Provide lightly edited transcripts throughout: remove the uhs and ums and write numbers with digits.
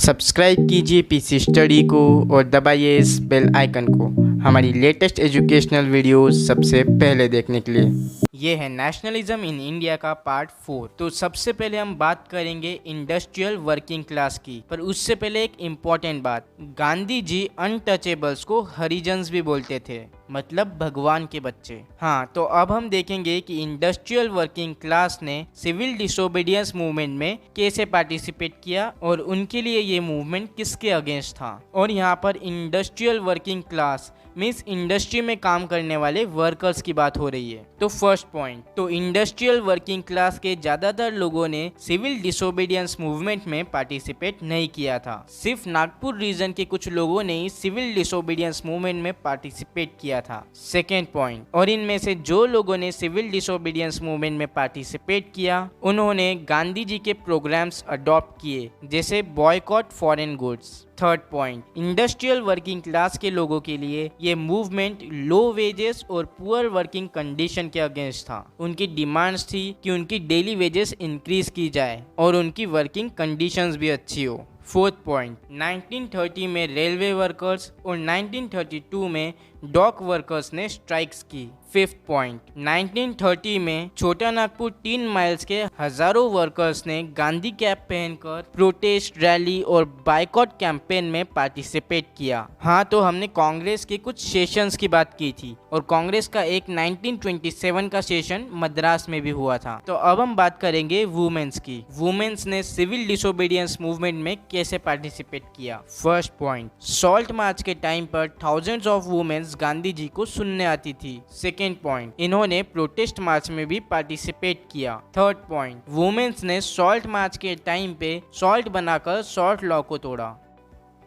Subscribe कीजिए PC study को और दबाइए इस बेल आइकन को हमारी लेटेस्ट एजुकेशनल वीडियोस सबसे पहले देखने के लिए। ये है नेशनलिज्म इन इंडिया का पार्ट 4। तो सबसे पहले हम बात करेंगे इंडस्ट्रियल वर्किंग क्लास की, पर उससे पहले एक इम्पॉर्टेंट बात, गांधी जी अनटचेबल्स को हरिजन्स भी बोलते थे, मतलब भगवान के बच्चे। हाँ, तो अब हम देखेंगे कि इंडस्ट्रियल वर्किंग क्लास ने सिविल डिसोबीडियंस मूवमेंट में कैसे पार्टिसिपेट किया और उनके लिए ये मूवमेंट किसके अगेंस्ट था। और यहाँ पर industrial working class means industry में काम करने वाले वर्कर्स की बात हो रही है। तो फर्स्ट पॉइंट, तो इंडस्ट्रियल वर्किंग क्लास के ज्यादातर लोगों ने सिविल डिसोबीडियंस मूवमेंट में पार्टिसिपेट नहीं किया था। सिर्फ नागपुर रीजन के कुछ लोगों ने ही सिविल डिसोबीडियंस मूवमेंट में पार्टिसिपेट किया था। सेकेंड पॉइंट, और इनमें से जो लोगों ने सिविल डिसोबीडियंस मूवमेंट में पार्टिसिपेट किया उन्होंने गांधी जी के प्रोग्राम्स अडॉप्ट किए, जैसे boycott foreign goods. Third point, industrial working class के लोगों के लिए ये मूवमेंट लो वेजेस और पुअर वर्किंग कंडीशन के अगेंस्ट था। उनकी डिमांड्स थी कि उनकी डेली वेजेस इंक्रीज की जाए और उनकी वर्किंग कंडीशंस भी अच्छी हो। फोर्थ पॉइंट, 1930 में रेलवे वर्कर्स और 1932 में डॉक वर्कर्स ने स्ट्राइक्स की। फिफ्थ पॉइंट, 1930 में छोटा नागपुर 3 माइल्स के हजारों वर्कर्स ने गांधी कैप पहनकर प्रोटेस्ट रैली और बाइकॉट कैंपेन में पार्टिसिपेट किया। हाँ, तो हमने कांग्रेस के कुछ सेशंस की बात की थी और कांग्रेस का एक 1927 का सेशन मद्रास में भी हुआ था। तो अब हम बात करेंगे वुमेन्स की। वुमेन्स ने सिविल डिसोबीडियंस मूवमेंट में कैसे पार्टिसिपेट किया। फर्स्ट पॉइंट, सॉल्ट मार्च के टाइम पर thousands of women's Gandhi ji को सुनने आती थी। सेकेंड पॉइंट, इन्होंने प्रोटेस्ट मार्च में भी पार्टिसिपेट किया। थर्ड पॉइंट, वुमेन्स ने सॉल्ट मार्च के टाइम पे सॉल्ट बनाकर सॉल्ट लॉ को तोड़ा।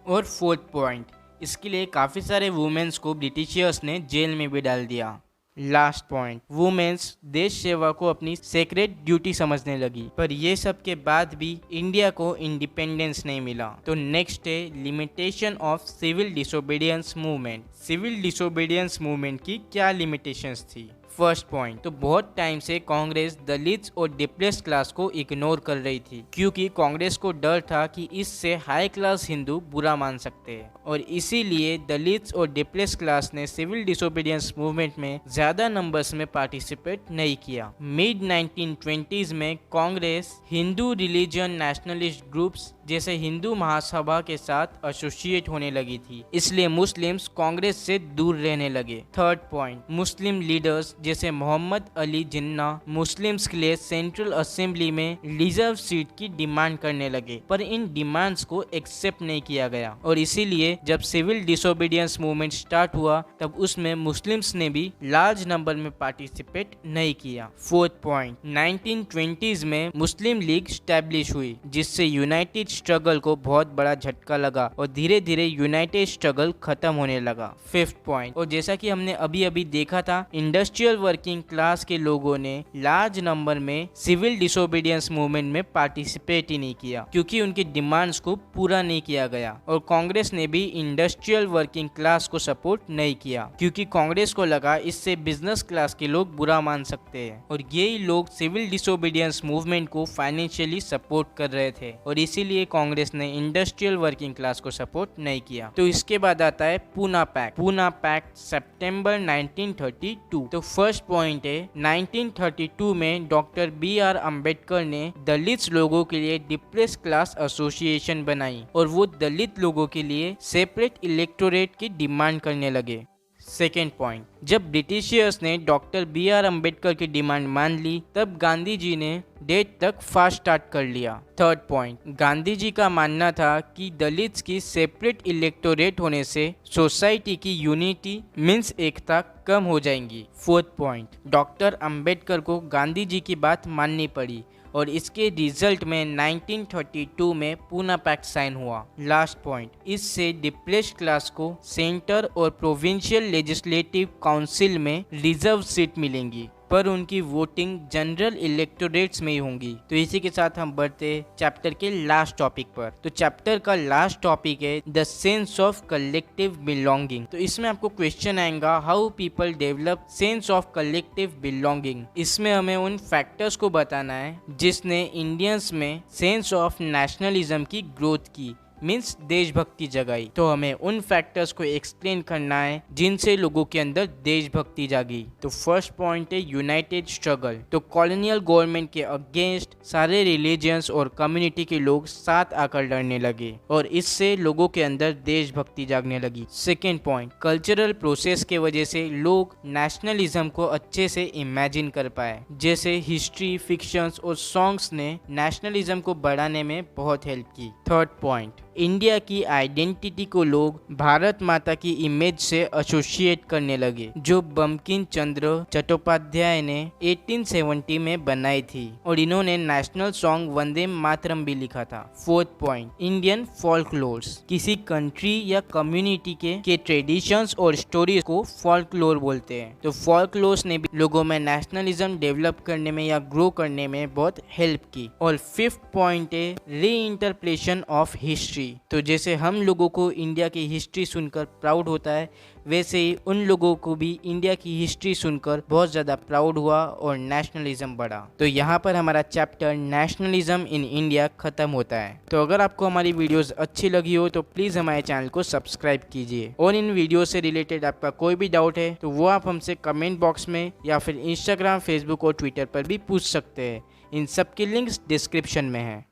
और फोर्थ पॉइंट, इसके लिए काफी सारे वुमेन्स को ब्रिटिशियर्स ने जेल में भी डाल दिया। लास्ट पॉइंट, वुमेन्स देश सेवा को अपनी सेक्रेट ड्यूटी समझने लगी, पर ये सब के बाद भी इंडिया को इंडिपेंडेंस नहीं मिला। तो नेक्स्ट है limitation of civil disobedience movement. Civil disobedience movement की क्या लिमिटेशंस थी। फर्स्ट पॉइंट, तो बहुत टाइम से कांग्रेस दलित्स और डिप्रेस्ड क्लास को इग्नोर कर रही थी, क्योंकि कांग्रेस को डर था कि इससे हाई क्लास हिंदू बुरा मान सकते हैं, और इसीलिए दलित्स और डिप्रेस्ड क्लास ने सिविल डिसोबीडियंस मूवमेंट में ज्यादा नंबर्स में पार्टिसिपेट नहीं किया। मिड 1920s में Congress Hindu religion nationalist groups जैसे हिंदू महासभा के साथ एसोसिएट होने लगी थी, इसलिए मुस्लिम्स कांग्रेस से दूर रहने लगे। थर्ड पॉइंट, मुस्लिम लीडर्स जैसे मोहम्मद अली जिन्ना मुस्लिम्स के लिए सेंट्रल असेंबली में रिजर्व सीट की डिमांड करने लगे, पर इन डिमांड्स को एक्सेप्ट नहीं किया गया, और इसीलिए जब सिविल डिसोबीडियंस मूवमेंट स्टार्ट हुआ तब उसमें मुस्लिम्स ने भी लार्ज नंबर में पार्टिसिपेट नहीं किया। फोर्थ पॉइंट, 1920s में मुस्लिम लीग स्टैब्लिश हुई, जिससे यूनाइटेड स्ट्रगल को बहुत बड़ा झटका लगा और धीरे धीरे यूनाइटेड स्ट्रगल खत्म होने लगा। फिफ्थ पॉइंट, और जैसा कि हमने अभी अभी देखा था, इंडस्ट्रियल वर्किंग क्लास के लोगों ने लार्ज नंबर में सिविल डिसोबीडियंस मूवमेंट में पार्टिसिपेट ही नहीं किया, क्योंकि उनकी डिमांड्स को पूरा नहीं किया गया, और कांग्रेस ने भी इंडस्ट्रियल वर्किंग क्लास को सपोर्ट नहीं किया, क्योंकि कांग्रेस को लगा इससे बिजनेस क्लास के लोग बुरा मान सकते हैं, और यही लोग सिविल डिसोबीडियंस मूवमेंट को फाइनेंशियली सपोर्ट कर रहे थे, और इसीलिए कांग्रेस ने इंडस्ट्रियल वर्किंग क्लास को सपोर्ट नहीं किया। तो इसके बाद आता है पूना पैक्ट। पूना पैक्ट सितंबर 1932। तो फर्स्ट पॉइंट है, 1932 में डॉक्टर BR अम्बेडकर ने दलित लोगों के लिए डिप्रेस्ड क्लास एसोसिएशन बनाई, और वो दलित लोगों के लिए सेपरेट इलेक्टोरेट की डिमांड करने लगे। सेकेंड पॉइंट, जब ब्रिटिशियर्स ने डॉक्टर BR अम्बेडकर की डिमांड मान ली, तब गांधी जी ने डेट तक फास्ट स्टार्ट कर लिया। थर्ड पॉइंट, गांधी जी का मानना था कि दलित्स की सेपरेट इलेक्टोरेट होने से सोसाइटी की यूनिटी मीन्स एकता कम हो जाएंगी। फोर्थ पॉइंट, डॉक्टर अम्बेडकर को गांधी जी की बात माननी पड़ी, और इसके रिजल्ट में 1932 में पूना पैक्ट साइन हुआ। लास्ट पॉइंट, इससे डिप्रेस्ड क्लास को सेंटर और प्रोविंशियल लेजिस्लेटिव काउंसिल में रिजर्व सीट मिलेंगी, पर उनकी वोटिंग जनरल इलेक्टोरेट्स में ही होंगी। तो इसी के साथ हम बढ़ते चैप्टर के लास्ट टॉपिक पर। तो चैप्टर का लास्ट टॉपिक है the sense of collective belonging. तो इसमें आपको क्वेश्चन आएगा, how people develop sense of collective belonging. इसमें हमें उन फैक्टर्स को बताना है जिसने इंडियंस में सेंस ऑफ नेशनलिज्म की ग्रोथ की, मीन्स देशभक्ति जगाई। तो हमें उन फैक्टर्स को एक्सप्लेन करना है जिनसे लोगों के अंदर देशभक्ति जागी। तो फर्स्ट पॉइंट है यूनाइटेड स्ट्रगल। तो कॉलोनियल गवर्नमेंट के अगेंस्ट सारे रिलीजियंस और कम्युनिटी के लोग साथ आकर लड़ने लगे और इससे लोगों के अंदर देशभक्ति जागने लगी। सेकेंड पॉइंट, कल्चरल प्रोसेस के वजह से लोग नेशनलिज्म को अच्छे से इमेजिन कर पाए, जैसे हिस्ट्री, फिक्शंस और सॉन्ग्स ने नेशनलिज्म को बढ़ाने में बहुत हेल्प की। थर्ड पॉइंट, इंडिया की आइडेंटिटी को लोग भारत माता की इमेज से एसोसिएट करने लगे, जो बंकिम चंद्र चट्टोपाध्याय ने 1870 में बनाई थी और इन्होंने नेशनल सॉन्ग वंदे मातरम भी लिखा था। Fourth point, Indian folklores. किसी कंट्री या कम्युनिटी के ट्रेडिशंस और स्टोरीज को फोल्कलोर बोलते हैं। तो फोल्कलोर्स ने भी लोगों में नेशनलिज्म डेवलप करने में या ग्रो करने में बहुत हेल्प की। और फिफ्थ पॉइंट है रीइंटरप्रेशन ऑफ हिस्ट्री। तो जैसे हम लोगों को इंडिया की हिस्ट्री सुनकर प्राउड होता है, वैसे ही उन लोगों को भी इंडिया की हिस्ट्री सुनकर बहुत ज़्यादा प्राउड हुआ और नेशनलिज्म बढ़ा। तो यहाँ पर हमारा चैप्टर नेशनलिज्म इन इंडिया खत्म होता है। तो अगर आपको हमारी वीडियोस अच्छी लगी हो तो प्लीज़ हमारे चैनल को सब्सक्राइब कीजिए और इन वीडियो से रिलेटेड आपका कोई भी डाउट है तो वो आप हमसे कमेंट बॉक्स में या फिर इंस्टाग्राम, फेसबुक और ट्विटर पर भी पूछ सकते हैं। इन सब की लिंक्स डिस्क्रिप्शन में है।